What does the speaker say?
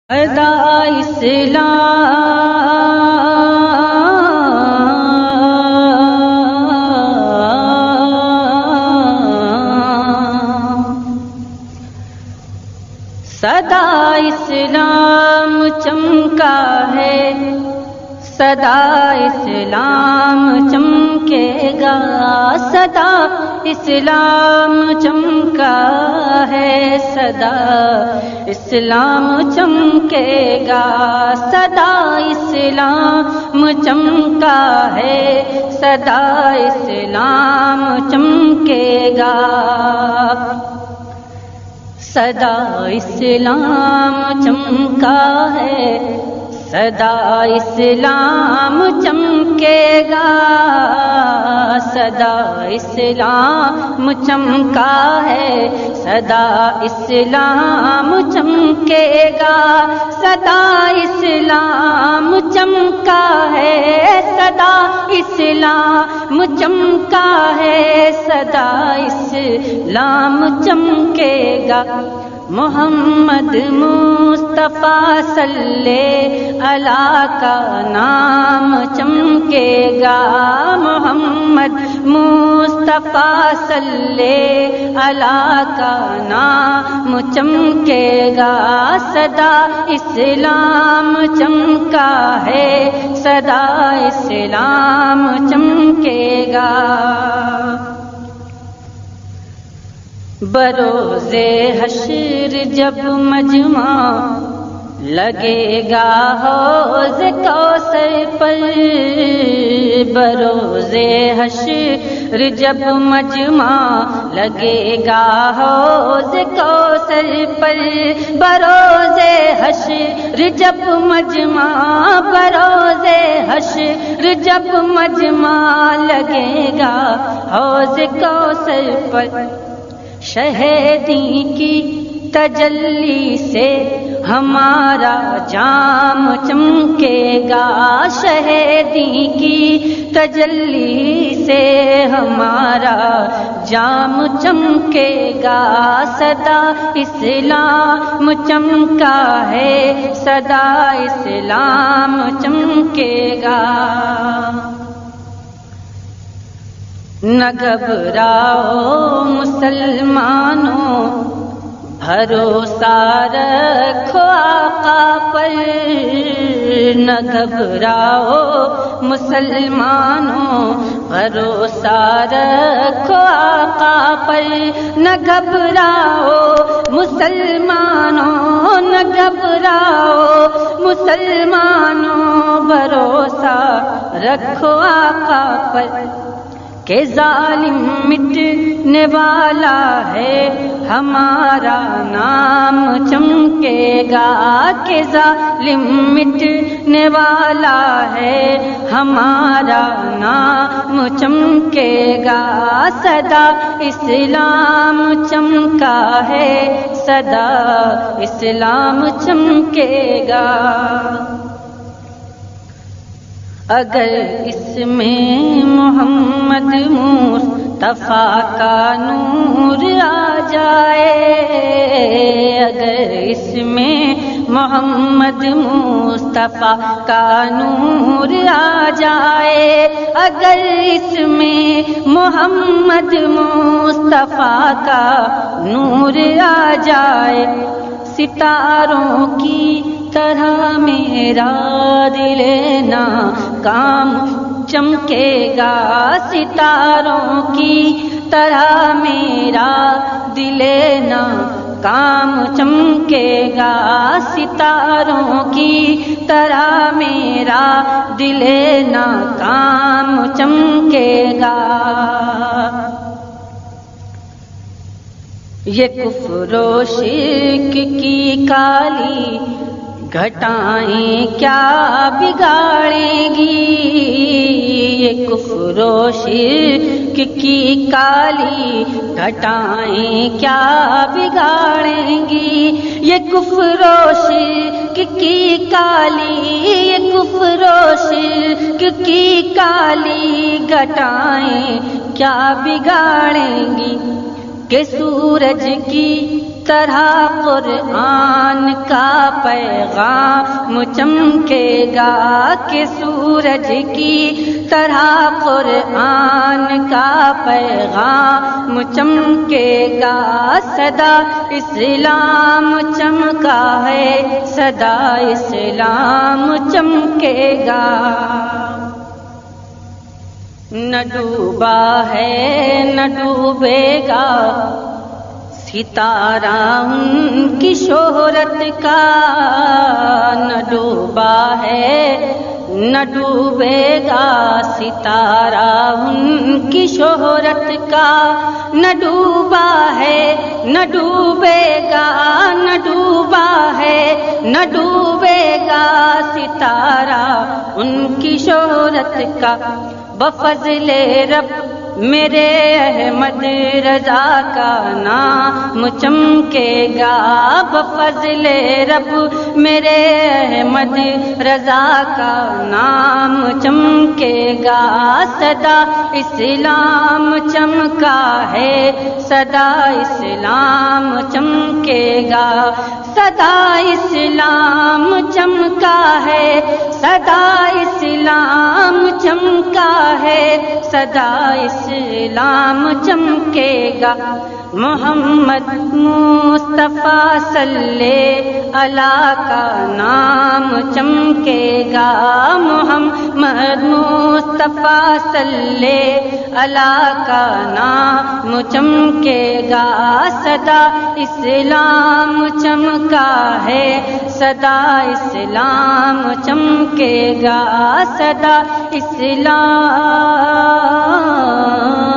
ادا صدا اسلام چمکا ہے، صدا اسلام چمکے گا، صدا اسلام چمکا ہے، صدا اسلام چمکے گا، صدا اسلام چمکا ہے، صدا اسلام چمکے گا، صدا اسلام چمکا ہے، صدا اسلام چمکے گا، صدا اسلام چمکا ہے، صدا اسلام چمکے گا، صدا اسلام چمکا ہے، صدا اسلام چمکا ہے، صدا اسلام چمکے گا، محمد مصطفیٰ صلی اللہ کا نام چمکے گا، محمد مصطفیٰ صلی اللہ کا نام چمکے گا، صدا اسلام چمکا ہے، صدا اسلام چمکے گا، بروز حشر جب مجمع لگے گا حوض کوثر پر، بروز حشر جب مجمع لگے گا حوض کوثر پر، بروز حشر جب مجمع، بروز حشر جب مجمع لگے گا حوض کوثر پر، شہیدی کی تجلی سے ہمارا جام چمکے گا، شہیدی کی تجلی سے ہمارا جام چمکے گا، صدا اسلام چمکا ہے، صدا اسلام چمکے گا، نہ گھبراؤ مسلمانوں، بھروسہ رکھو آقا پر، نہ گھبراؤ مسلمانوں، بھروسہ رکھو آقا پر، نہ گھبراؤ مسلمانوں، نہ گھبراؤ مسلمانوں، بھروسہ رکھو آقا پر، کہ ظالم مٹنے والا ہے ہمارا نام چمکے گا، کہ ظالم مٹنے والا ہے ہمارا نام چمکے گا، صدا اسلام چمکا ہے، صدا اسلام چمکے گا، اگر اس میں محمد مصطفیٰ کا نور آ جائے، اگر اس میں محمد مصطفیٰ کا نور آ جائے، اگر اس میں محمد مصطفیٰ کا نور آ جائے، ستاروں کی طرح میرا دل ناکام چمکے گا، ستاروں کی طرح میرا دل ناکام چمکے گا، ستاروں کی طرح میرا دل ناکام چمکے گا، یہ کفر و شرک کی کالی گھٹائیں کیا بگاڑیں گی، یہ کفر و شرک کی کالی گھٹائیں کیا بگاڑیں گی، یہ کفر و شرک کی کالی، یہ کفر و شرک کی کالی گھٹائیں کیا بگاڑیں گی، کہ سورج کی طرح قرآن کا پیغام چمکے گا کہ سورج کی طرح قرآن کا پیغام چمکے گا، صدا اسلام چمکا ہے، صدا اسلام چمکے گا۔ نہ ڈوبا ہے نہ ڈوبے گا ستارہ ان کی شہرت کا، نہ ڈوبا ہے نہ ڈوبے گا ستارہ ان کی شہرت کا، نہ ڈوبا ہے نہ ڈوبے گا، نہ ڈوبا ہے نہ ڈوبے گا ستارہ ان کی شہرت کا۔ بفضل رب میرے احمد رضا کا نام چمکے گا، بفضل رب میرے احمد رضا کا نام چمکے گا، صدا اسلام چمکا ہے، صدا اسلام چمکے گا، صدا اسلام چمکا ہے، صدا اسلام چمکا ہے، صدا اسلام چمکے گا۔ محمد مصطفیٰ صلی اللہ کا نام چمکے گا، محمد مصطفیٰ صلی اللہ کا نام چمکے گا، صدا اسلام چمکا ہے، صدا اسلام چمکے گا، صدا اسلام